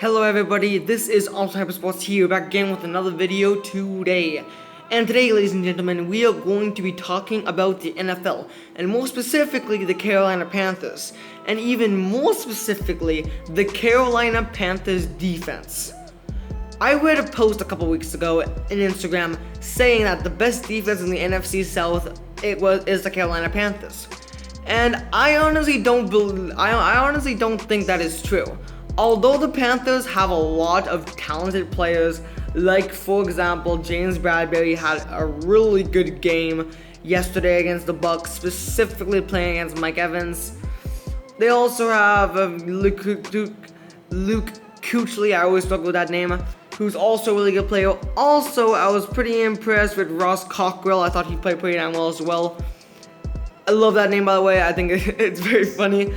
Hello everybody, this is Armstrong here, back again with another video today. And today, ladies and gentlemen, we are going to be talking about the NFL, and more specifically, the Carolina Panthers. And even more specifically, the Carolina Panthers defense. I read a post a couple weeks ago in Instagram saying that the best defense in the NFC South is the Carolina Panthers. And I honestly don't think that is true. Although the Panthers have a lot of talented players, like for example, James Bradberry had a really good game yesterday against the Bucs, specifically playing against Mike Evans. They also have Luke Kuechly, I always struggle with that name, who's also a really good player. Also, I was pretty impressed with Ross Cockrell. I thought he played pretty damn well as well. I love that name, by the way. I think it's very funny.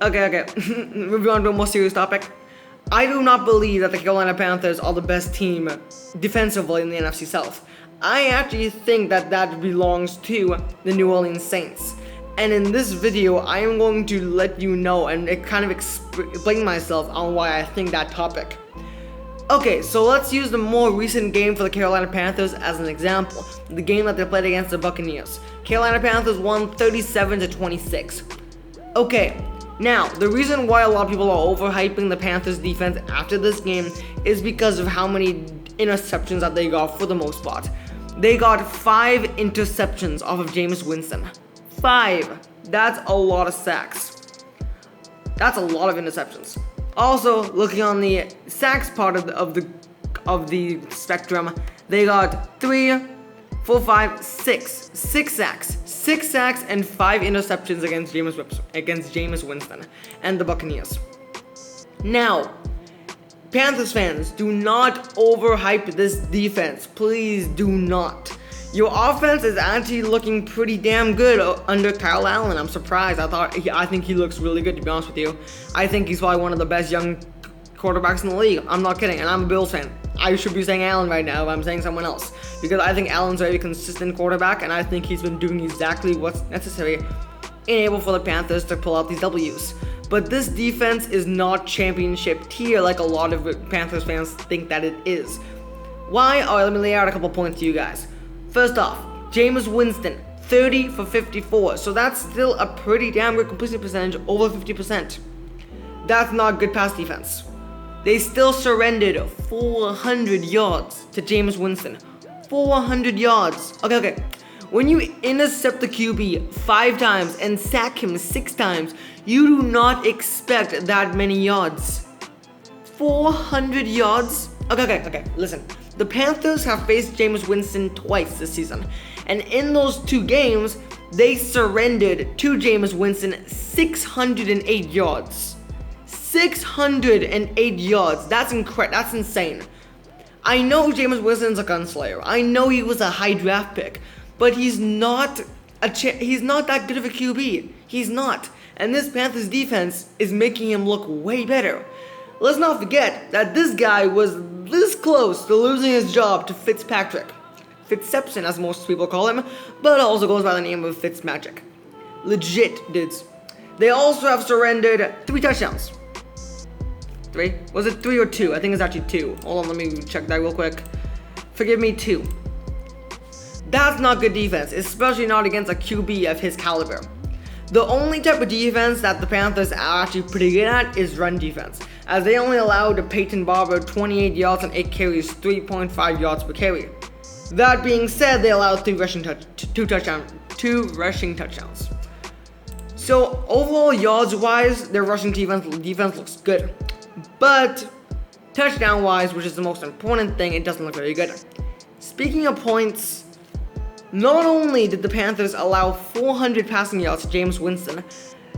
Okay. Moving on to a more serious topic. I do not believe that the Carolina Panthers are the best team defensively in the NFC South. I actually think that belongs to the New Orleans Saints. And in this video, I am going to let you know and kind of explain myself on why I think that topic. Okay, so let's use the more recent game for the Carolina Panthers as an example. The game that they played against the Buccaneers. Carolina Panthers won 37-26. Okay. Now, the reason why a lot of people are overhyping the Panthers defense after this game is because of how many interceptions that they got for the most part. They got 5 interceptions off of Jameis Winston. 5. That's a lot of sacks. That's a lot of interceptions. Also, looking on the sacks part of the spectrum, they got 3, 4, 5, 6 sacks. 6 sacks and 5 interceptions against Jameis Winston and the Buccaneers. Now, Panthers fans, do not overhype this defense. Please do not. Your offense is actually looking pretty damn good under Kyle Allen. I'm surprised. I think he looks really good, to be honest with you. I think he's probably one of the best young quarterbacks in the league. I'm not kidding, and I'm a Bills fan. I should be saying Allen right now, but I'm saying someone else. Because I think Allen's a very consistent quarterback, and I think he's been doing exactly what's necessary and able for the Panthers to pull out these W's. But this defense is not championship tier like a lot of Panthers fans think that it is. Why? Alright, let me lay out a couple points to you guys. First off, Jameis Winston, 30 for 54. So that's still a pretty damn good completion percentage, over 50%. That's not good pass defense. They still surrendered 400 yards to Jameis Winston. 400 yards. Okay. When you intercept the QB 5 times and sack him 6 times, you do not expect that many yards. 400 yards? Okay. Listen. The Panthers have faced Jameis Winston twice this season. And in those 2 games, they surrendered to Jameis Winston 608 yards. 608 yards. That's incredible. That's insane. I know Jameis Winston's a gunslayer. I know he was a high draft pick, but he's not that good of a QB. He's not. And this Panthers defense is making him look way better. Let's not forget that this guy was this close to losing his job to Fitzpatrick. Fitzception, as most people call him, but also goes by the name of Fitzmagic. Legit, dudes. They also have surrendered 3 touchdowns. 3? Was it 3 or 2? I think it's actually 2. Hold on, let me check that real quick. Forgive me, 2. That's not good defense, especially not against a QB of his caliber. The only type of defense that the Panthers are actually pretty good at is run defense, as they only allowed Peyton Barber 28 yards and 8 carries, 3.5 yards per carry. That being said, they allowed 2 rushing touchdowns. So overall, yards-wise, their rushing defense looks good. But touchdown-wise, which is the most important thing, it doesn't look very good. Speaking of points, not only did the Panthers allow 400 passing yards to Jameis Winston,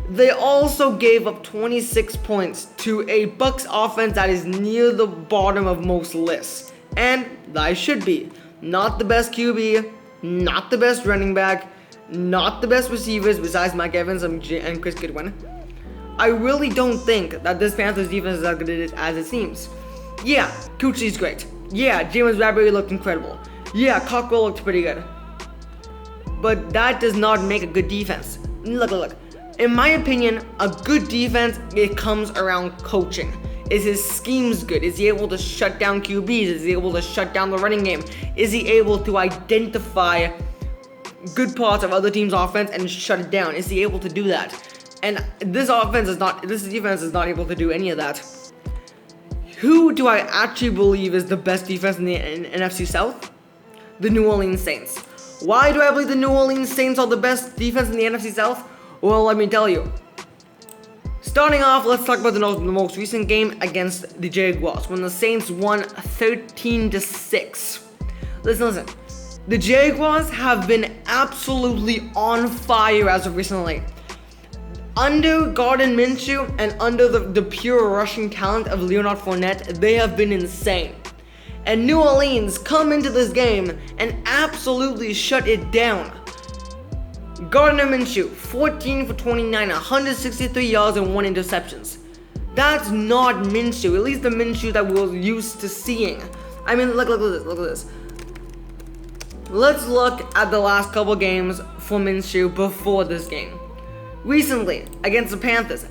they also gave up 26 points to a Bucs offense that is near the bottom of most lists. And I should be. Not the best QB, not the best running back, not the best receivers besides Mike Evans and Chris Goodwin. I really don't think that this Panthers defense is as good as it seems. Yeah, Kuechly's great. Yeah, James Bradberry looked incredible. Yeah, Cockrell looked pretty good. But that does not make a good defense. Look. In my opinion, a good defense, it comes around coaching. Is his schemes good? Is he able to shut down QBs? Is he able to shut down the running game? Is he able to identify good parts of other teams' offense and shut it down? Is he able to do that? And this defense is not able to do any of that. Who do I actually believe is the best defense in the NFC South? The New Orleans Saints. Why do I believe the New Orleans Saints are the best defense in the NFC South? Well, let me tell you. Starting off, let's talk about the most recent game against the Jaguars, when the Saints won 13-6. Listen. The Jaguars have been absolutely on fire as of recently. Under Gardner Minshew and under the pure rushing talent of Leonard Fournette, they have been insane. And New Orleans come into this game and absolutely shut it down. Gardner Minshew, 14 for 29, 163 yards and 1 interceptions. That's not Minshew, at least the Minshew that we're used to seeing. I mean, look at this. Let's look at the last couple games for Minshew before this game. Recently, against the Panthers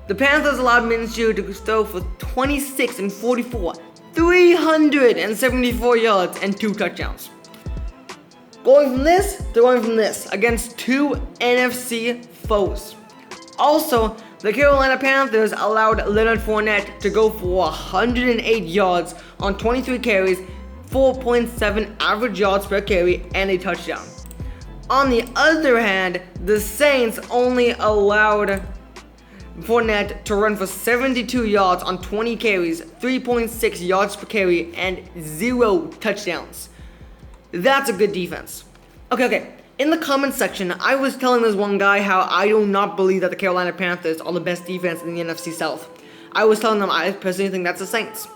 allowed Minshew to throw for 26 and 44, 374 yards and 2 touchdowns. Going from this to going from this against 2 NFC foes. Also, the Carolina Panthers allowed Leonard Fournette to go for 108 yards on 23 carries, 4.7 average yards per carry, and a touchdown. On the other hand, the Saints only allowed Fournette to run for 72 yards on 20 carries, 3.6 yards per carry, and 0 touchdowns. That's a good defense. Okay. In the comment section, I was telling this one guy how I do not believe that the Carolina Panthers are the best defense in the NFC South. I was telling them I personally think that's the Saints.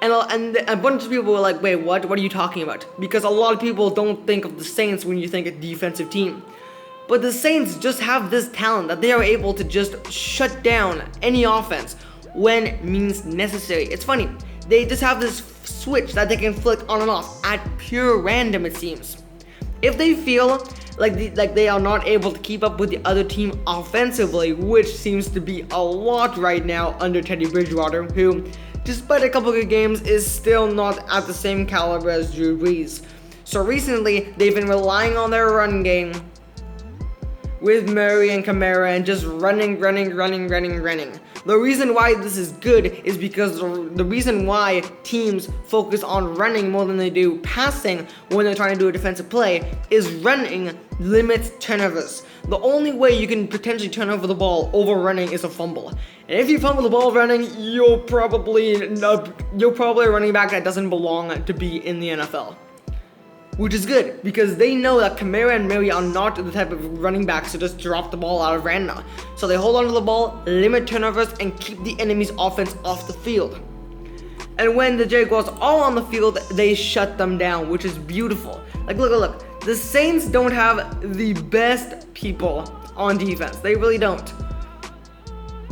And a bunch of people were like, wait, what? What are you talking about? Because a lot of people don't think of the Saints when you think a defensive team. But the Saints just have this talent that they are able to just shut down any offense when means necessary. It's funny. They just have this switch that they can flick on and off at pure random, it seems. If they feel like they are not able to keep up with the other team offensively, which seems to be a lot right now under Teddy Bridgewater, who, despite a couple good games, is still not at the same caliber as Drew Brees. So recently, they've been relying on their run game with Murray and Kamara and just running. The reason why this is good is because the reason why teams focus on running more than they do passing when they're trying to do a defensive play is running limits turnovers. The only way you can potentially turn over the ball over running is a fumble. And if you fumble the ball running, you're probably a running back that doesn't belong to be in the NFL. Which is good, because they know that Kamara and Murray are not the type of running backs to just drop the ball out of random. So they hold on to the ball, limit turnovers, and keep the enemy's offense off the field. And when the Jaguars are on the field, they shut them down, which is beautiful. Like, look. The Saints don't have the best people on defense. They really don't.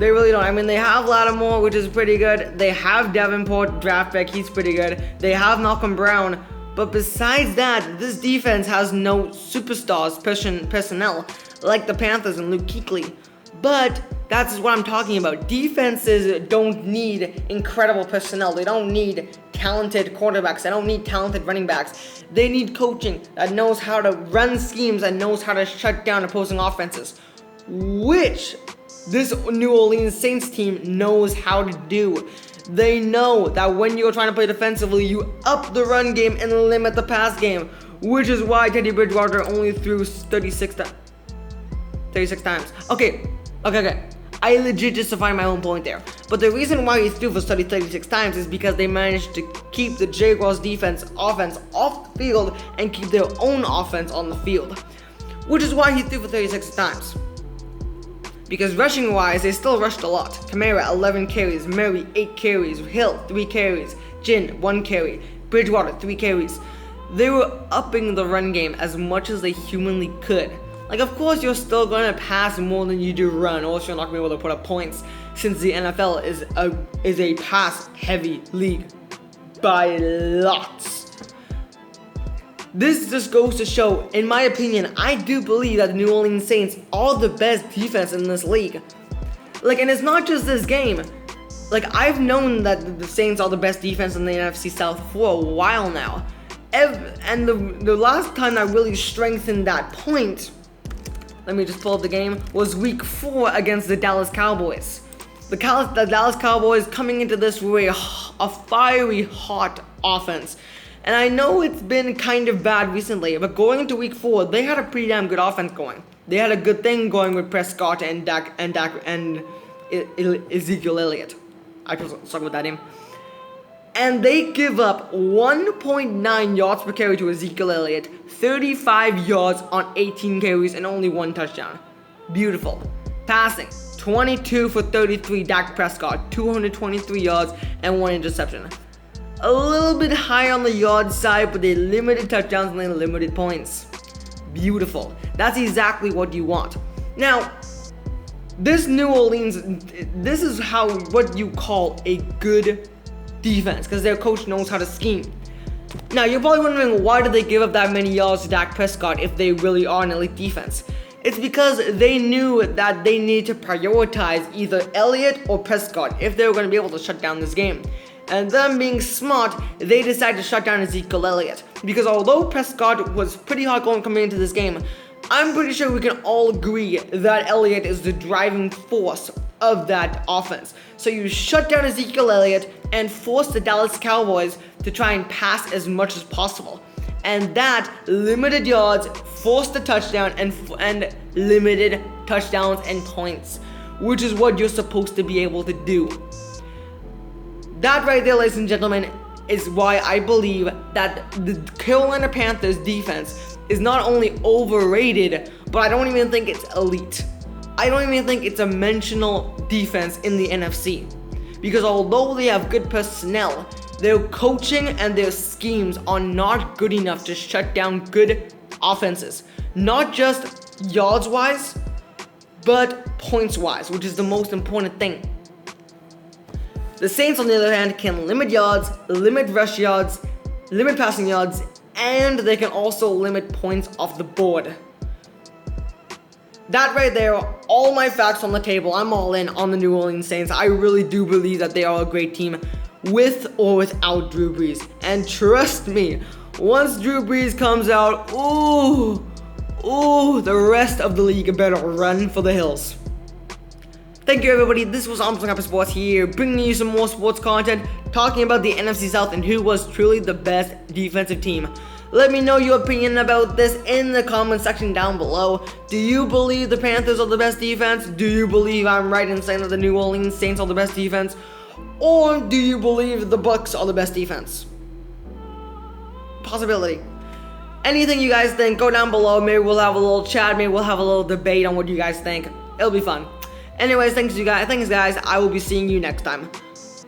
I mean, they have Lattimore, which is pretty good. They have Davenport, draft pick, he's pretty good. They have Malcolm Brown. But besides that, this defense has no superstars personnel like the Panthers and Luke Kuechly. But that's what I'm talking about. Defenses don't need incredible personnel. They don't need talented quarterbacks. They don't need talented running backs. They need coaching that knows how to run schemes and knows how to shut down opposing offenses, which this New Orleans Saints team knows how to do. They know that when you're trying to play defensively, you up the run game and limit the pass game, which is why Teddy Bridgewater only threw 36 times. Okay. I legit justified my own point there. But the reason why he threw for 36 times is because they managed to keep the Jaguars' offense off the field and keep their own offense on the field, which is why he threw for 36 times. Because rushing-wise, they still rushed a lot. Kamara, 11 carries. Murray, 8 carries. Hill, 3 carries. Jin, 1 carry. Bridgewater, 3 carries. They were upping the run game as much as they humanly could. Like, of course, you're still going to pass more than you do run, or else you're not going to be able to put up points, since the NFL is a pass-heavy league by lots. This just goes to show, in my opinion, I do believe that the New Orleans Saints are the best defense in this league. Like, and it's not just this game. Like, I've known that the Saints are the best defense in the NFC South for a while now. And the last time I really strengthened that point, let me just pull up the game, was week 4 against the Dallas Cowboys. The Dallas Cowboys coming into this with a fiery, hot offense. And I know it's been kind of bad recently, but going into week 4, they had a pretty damn good offense going. They had a good thing going with Prescott and Ezekiel Elliott. I just talk about that name. And they give up 1.9 yards per carry to Ezekiel Elliott, 35 yards on 18 carries, and only 1 touchdown. Beautiful. Passing, 22 for 33, Dak Prescott, 223 yards, and 1 interception. A little bit high on the yard side, but they limited touchdowns and they limited points. Beautiful. That's exactly what you want. Now, this New Orleans, this is what you call a good defense, because their coach knows how to scheme. Now, you're probably wondering, why did they give up that many yards to Dak Prescott if they really are an elite defense? It's because they knew that they needed to prioritize either Elliott or Prescott if they were going to be able to shut down this game. And them being smart, they decided to shut down Ezekiel Elliott. Because although Prescott was pretty hard going coming into this game, I'm pretty sure we can all agree that Elliott is the driving force of that offense. So you shut down Ezekiel Elliott and force the Dallas Cowboys to try and pass as much as possible. And that limited yards, forced the touchdown, and limited touchdowns and points, which is what you're supposed to be able to do. That right there, ladies and gentlemen, is why I believe that the Carolina Panthers defense is not only overrated, but I don't even think it's elite. I don't even think it's a mentional defense in the NFC. Because although they have good personnel, their coaching and their schemes are not good enough to shut down good offenses. Not just yards-wise, but points-wise, which is the most important thing. The Saints, on the other hand, can limit yards, limit rush yards, limit passing yards, and they can also limit points off the board. That right there, all my facts on the table. I'm all in on the New Orleans Saints. I really do believe that they are a great team with or without Drew Brees. And trust me, once Drew Brees comes out, the rest of the league better run for the hills. Thank you, everybody. This was Armstrong Sports here, bringing you some more sports content, talking about the NFC South and who was truly the best defensive team. Let me know your opinion about this in the comment section down below. Do you believe the Panthers are the best defense? Do you believe I'm right in saying that the New Orleans Saints are the best defense? Or do you believe the Bucs are the best defense? Possibility. Anything you guys think, go down below. Maybe we'll have a little chat. Maybe we'll have a little debate on what you guys think. It'll be fun. Anyways, thanks guys. I will be seeing you next time.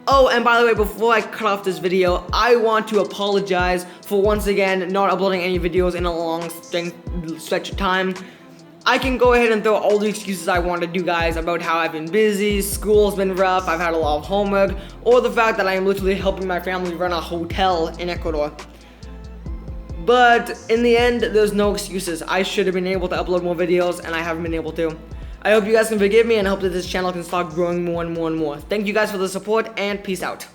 Oh, and by the way, before I cut off this video, I want to apologize for once again not uploading any videos in a long stretch of time. I can go ahead and throw all the excuses I want to do, guys, about how I've been busy, school's been rough, I've had a lot of homework, or the fact that I am literally helping my family run a hotel in Ecuador. But in the end, there's no excuses. I should have been able to upload more videos, and I haven't been able to. I hope you guys can forgive me, and I hope that this channel can start growing more and more and more. Thank you guys for the support, and peace out.